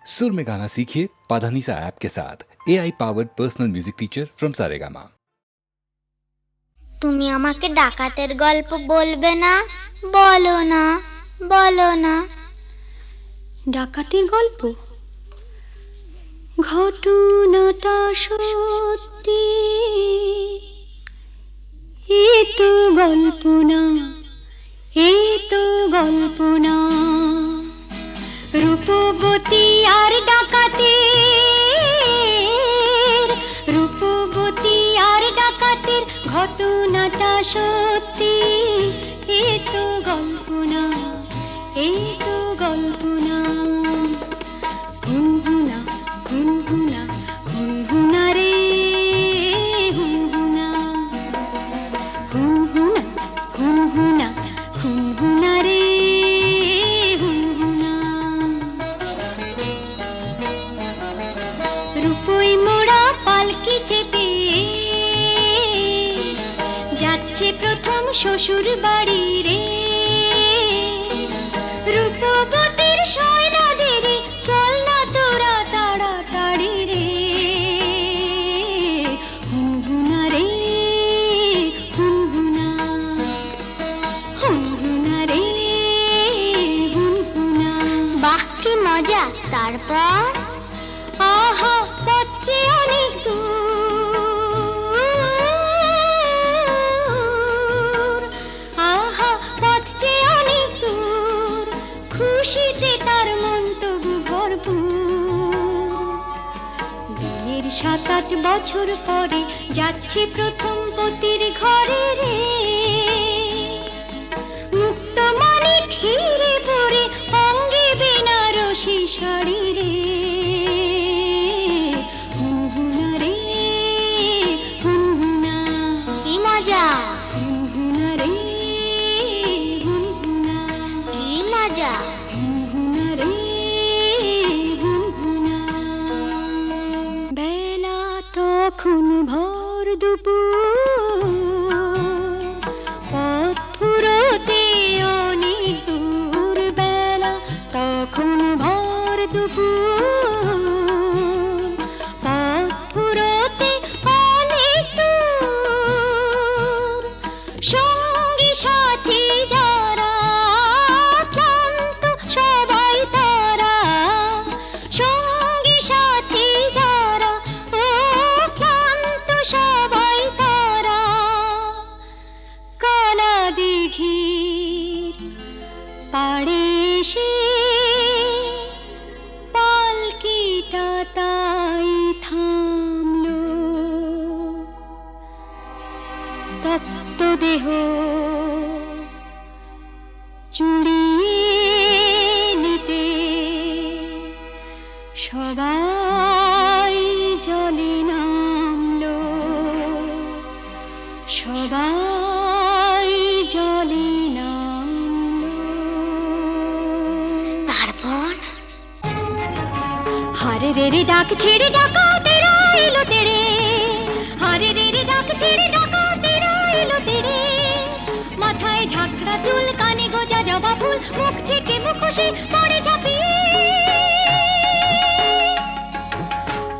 सुर में गाना सीखिए पाधानीसा ऐप के साथ AI powered personal music teacher from Saregama. তুমি আমাকে ডাকাতের গল্প বলবে না? বলো না, বলো না। ডাকাতের গল্প? ঘটনাটা সত্যি, এ তো গল্প না, এ তো গল্প না। রূপবতী আর ডাকাতের, রূপবতী আর ডাকাতের ঘটনাটা সত্যি, এ তো গল্প না, এ তো গল্প না। হুনহুনা হুনহুনা হুনহুনা রে হুনহুনা, হুনহুনা হুনহুনা হুনহুনা রে হুনহুনা। রূপই মোড়া পালকি চেপে যাচ্ছে প্রথম শ্বশুর বাড়ি রে। রূপবতীর শয়না দেরি, চল না তোরা তাড়াতাড়ি রে। হুনহুনা রে হুনহুনা, হুনহুনা রে হুনহুনা। বাহ কি মজা! তারপর? আহা পথ যে অনেক দূর, আহা পথ যে অনেক দূর, খুশিতে তার মন তবু ভরপুর। বিয়ের 7-8 বছর পরে যাচ্ছে প্রথম পতির ঘরে রে। মুক্ত মানিক হিরে পরে অঙ্গে বেনারসি শাড়ি রে। হুনহুনা রে হুনহুনা, কি মজা! হুনহুনা রে হুনহুনা, কি মজা! হুনহুনা রে হুনহুনা। বেলা তখন ভর দুপুর, পথ ফুরোতে অনেক দূর। বেলা তখন ভর দুপুর, পথ ফুরোতে অনেক দূর। সঙ্গী সাথী যারা ক্লান্ত সবাই তারা, সঙ্গী সাথী যারা ও ক্লান্ত সবাই তারা। কালা দিঘির পাড়ে এসে পালকিটা তাই থামলো। তপ্ত দেহ চুড়িয়ে নিতে সবাই জলে নামলো, সবাই জলে নামলো। তারপর? হারে রে রে ডাক ছেড়ে ডাকাতেরা এলো তেরে, হারে রে রে ডাক ছেড়ে ডাকাতেরা এলো তেরে। মাথায় ঝাঁকড়া চুল, কানে গোজা জবা ফুল, মুখ থেকে মুখোশে পড়ে ঝাঁপিয়ে।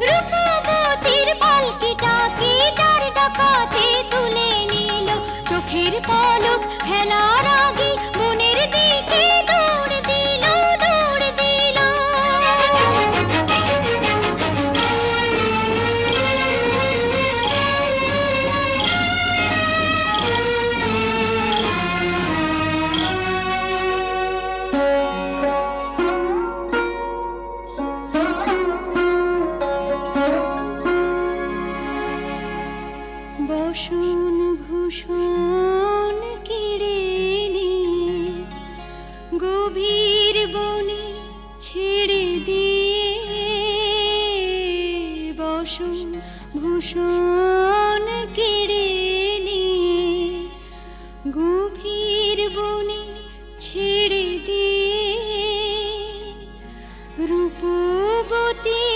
রূপবতীর পালকিটাকে চার ডাকাতে তুলে নিল, চোখের পলক ফেলার আগে মনের দিকে দৌড় দিল, দৌড় দিল। বসন ভূষণ কেড়ে নিয়ে গভীর বনে ছেড়ে দিয়ে, বসন ভূষণ কেড়ে নিয়ে গভীর বনে ছেড়ে দিয়ে। রূপবতীর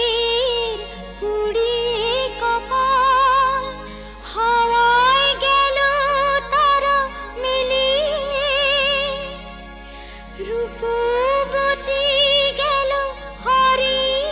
পুড়িয়ে কপাল হাওয়ায় গেল তারা মিলিয়ে। রূপবতী গেল হারিয়ে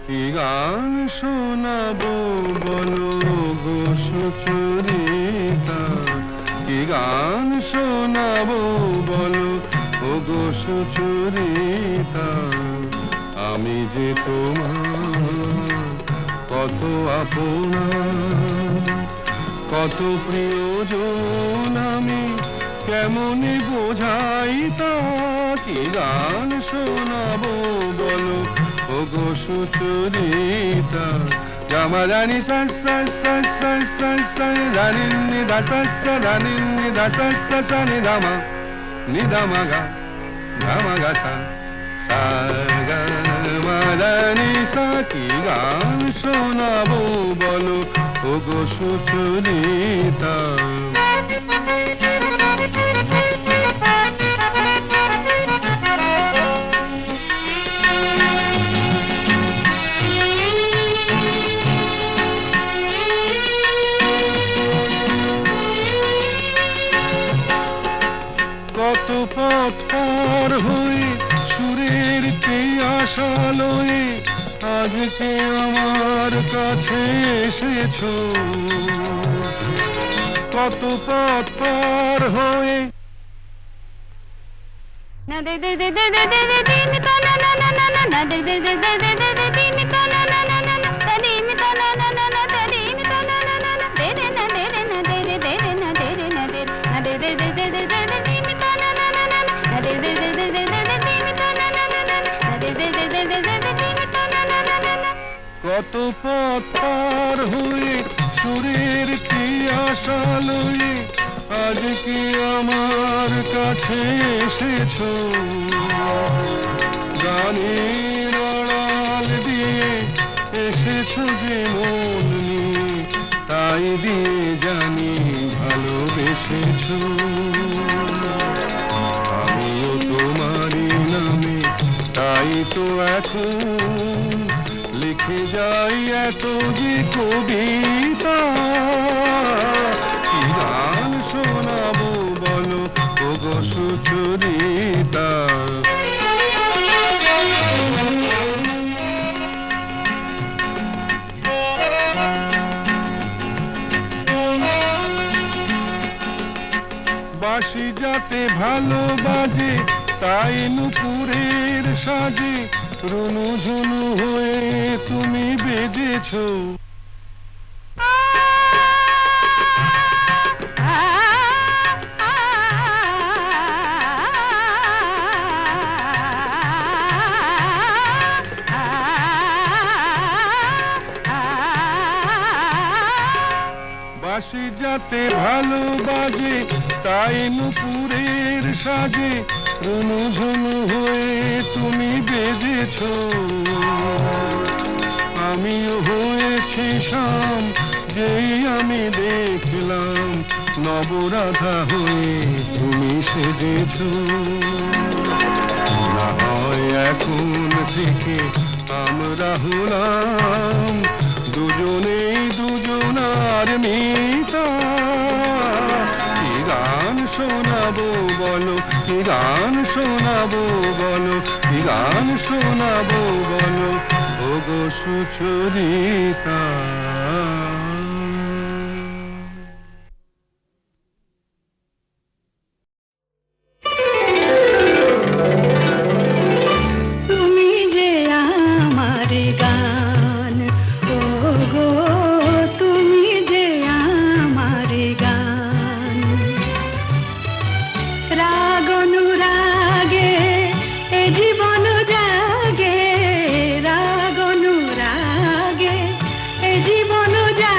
কি গান শোনাবো বলো গো সুচরিতা, কি গান শোনাবো বলো ও গো সুচরিতা, আমি যে তোমার কত আপনা, কত প্রিয়জন আমি কেমনে বোঝাই তা, কি গান শোনাবো বলো ও গো সুচরিতা। গামা রানি সা সা সা সা সা সা রানি নি দা সা সা রানি নি দা সা সা সা নি দামা নি দামা গা গামা গা সা সা গা মা রানি সা, কি গান শোনাবো বলো ও গো সুচরিতা। কত পথ পার হয়ে সুরের আশা লয়ে আজকে আমার কাছে এসেছো, কত পথ পার হয়ে না দে দে দে দে দে দে দে দিন তা না না না না না না দে দে দে দে দে দে দে দিন তা না না না না না তা দিন তা না না না না তা দিন তা না না না না দে রে না দে রে না দে রে দে রে না দে রে না দে না দে দে দে দে দে দে দে দিন তা না না না না না দে দে দে দে দে দে দে দিন তা না না না না না দে দে দে দে দে দে দে দিন তা না না না না না। কত পথ পার হয়ে সুরের আশা লয়ে আজকে আমার কাছে এসেছো, গানের আড়াল দিয়ে এসেছো যে মন নিয়ে, তাই দিয়ে জানি ভালোবেসেছো। আমিও তোমারই নামে তাই তো এখন লিখে যাই এত যে কবিতা, কি গান শোনাবো বলো ও গো সুচরিতা। বাঁশি যাতে ভালো বাজে তাই নুপুরের সাজে রুনু ঝুনু হয়ে তুমি বেজেছো, বাঁশি যাতে ভালো বাজে তাই নুপুরের সাজে রুনু ঝুনু হয়ে তুমি বেজেছো, আমিও হয়েছি শাম যেই আমি দেখলাম নবরাধা হয়ে তুমি সেজেছো। না হয় এখন থেকে আমরা হলাম দুজনেই দুজনার মিতা, কি গান শোনাবো বলো, কি গান শোনাবো বলো, কি গান শোনাবো বলো ও গো সুচরিতা। তুমি যে আমার গান, ও গো তুমি যে আমার গান, রাগ অনুরাগে এ জীবন জাগে, রাগ অনুরাগে এ জীবন জাগে।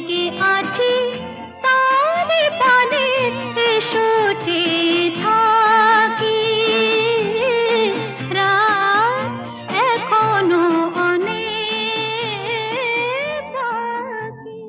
জেগে আছি তালে তালে এসো চেয়ে থাকি রাত এখনো অনেক বাকি।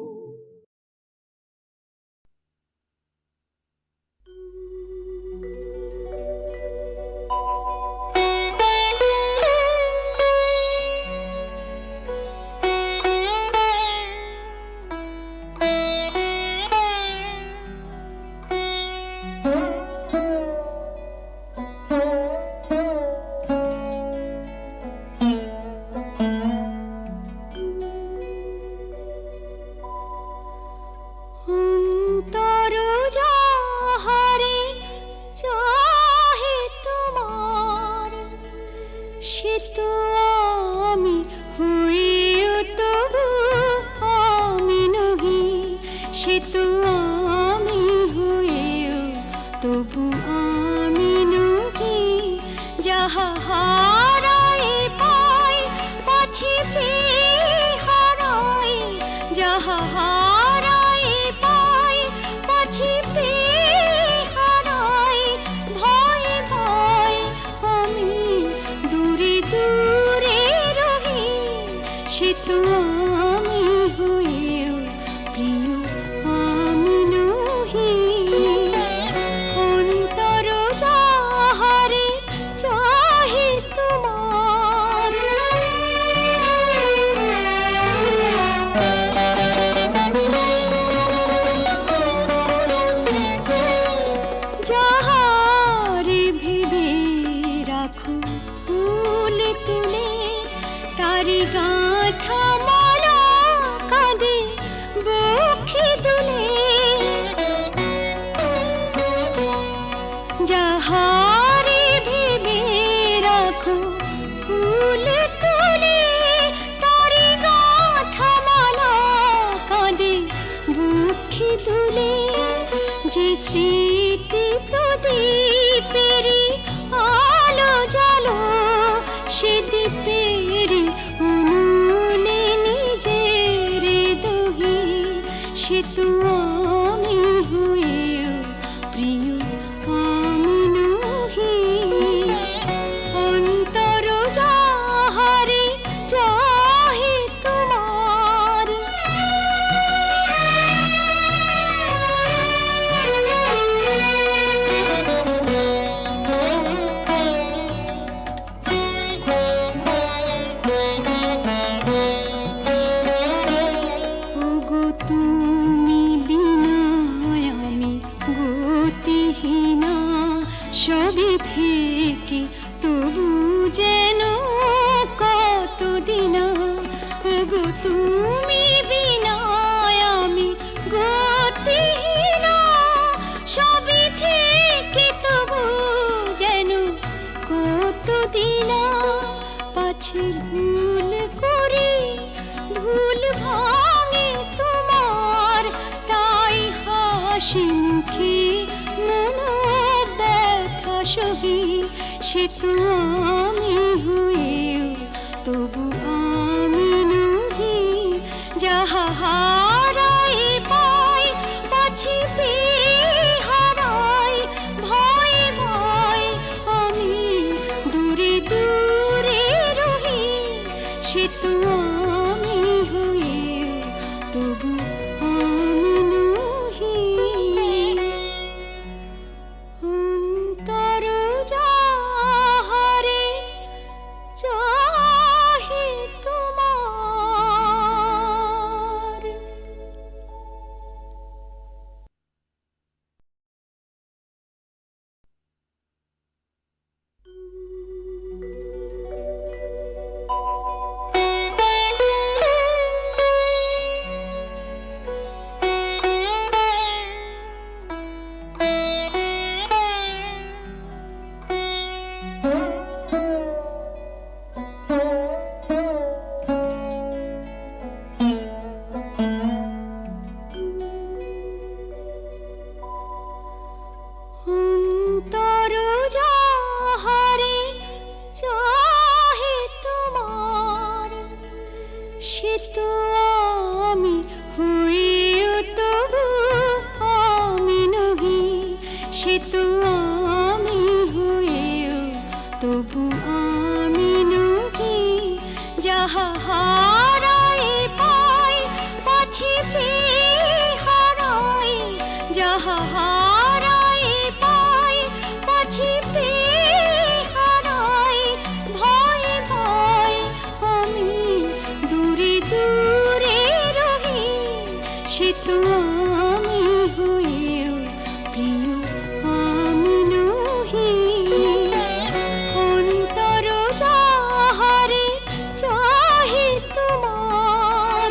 অন্তর যাহারে চাহে তোমার, সে তো আমি হইও তবু আমি নহি, সে তো আমি হইও তবু আমি নহি। যাহা হারাই পাই পাছি পেয়ে হারাই, যাহা হারাই পাই পাছি পেয়ে হারাই। ভয় ভয় আমি দূরে দূরে রহি, সে তো আমি হয়েও প্রিয় আমি নহি। অন্তর যাহারে চাহে তোমার, যাহারে ভেবে রাখো ফুল তুলে, তারি গাঁথা মালা কাঁদে বক্ষে দুলে। যাহারে ভেবে রাখো ফুল তুলে, তারি গাঁথা মালা কাঁদে বক্ষে দুলে। যে স্মৃতি প্রদীপেরি আলো জালো, সে দীপের অনুলে নিজের দহি, সে তো আমি হয়েও প্রিয় আমি নহি। অন্তর যাহারে চাহে তোমার, ওগো তুমি বিনা আমি গতিহীনা, সবই থেকে তবু যেন কতদিনা। ওগো তুমি বিনা আমি গতিহীনা, সবই থেকে তবু যেন কতদিনা। পাছে ভুল করি ভুল ভাঙে তোমার, তাই হাসি মুখে মন ব্যথা সহি, সে তো আমি হয়েও তবু আমি নহি। যাহা হারাই পাই পাছি পেয়ে হারাই। ভয় ভয় আমি দূরে দূরে রহি, সে তো আমি হয়েও তবু আমি নহি। অন্তর যাহারে চাহে সে তো আমি হয়েও তবু আমি নহি, যাহা হারাই পাই পাছি পেয়ে হারাই, যাহা হারাই পাই পাছি পেয়ে হারাই, ভয় ভয় আমি দূরে দূরে রহি, সে তো আমি হয়েও প্রিয় আমি নহি। অন্তর যাহারে চাহে তোমার,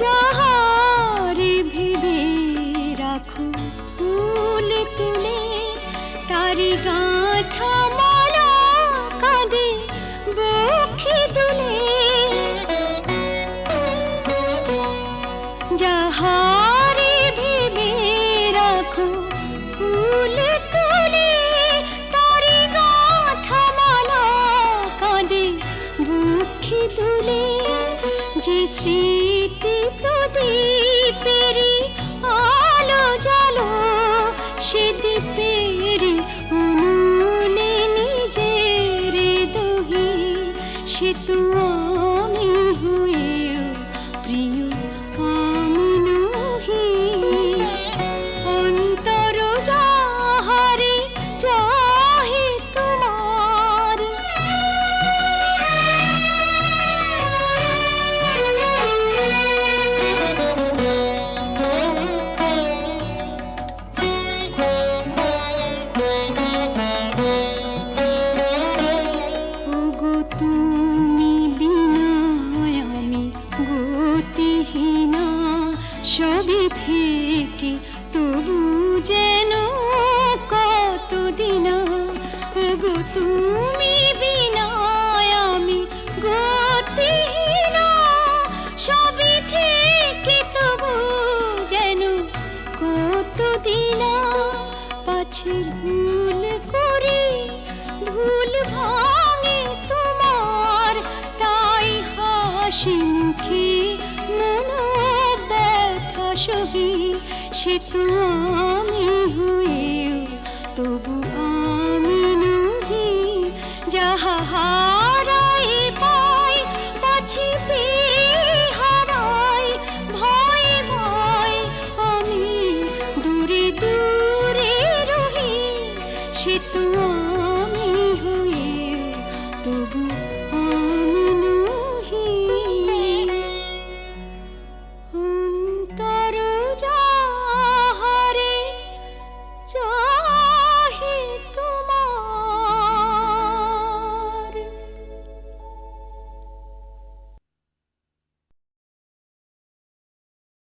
যাহারে ভেবে রাখো ফুল তুলে, তারি গাঁথা মালা কাঁদে বক্ষে দুলে, যাহারে ভেবে রাখো ফুল তুলে, তারি গাঁথা মালা কাঁদে বক্ষে দুলে, যে স্মৃতি প্রদীপেরি আলো জালো, সে দীপের অনুলে নিজের দহি, সে তো আমি হয়েও প্রিয় আমি নহি। অন্তর যাহারে চাহে তোমার, ওগো তুমি বিনা আমি গতিহীনা, সবই থেকে তবু যেন কতদিন, ওগো তুমি বিনা আমি গতিহীনা, সবই থেকে তবু যেন কতদিন, পাছে ভুল করি ভুল ভাঙে তোমার, তাই হাসি মুখে মন ব্যথা সহি, সে তো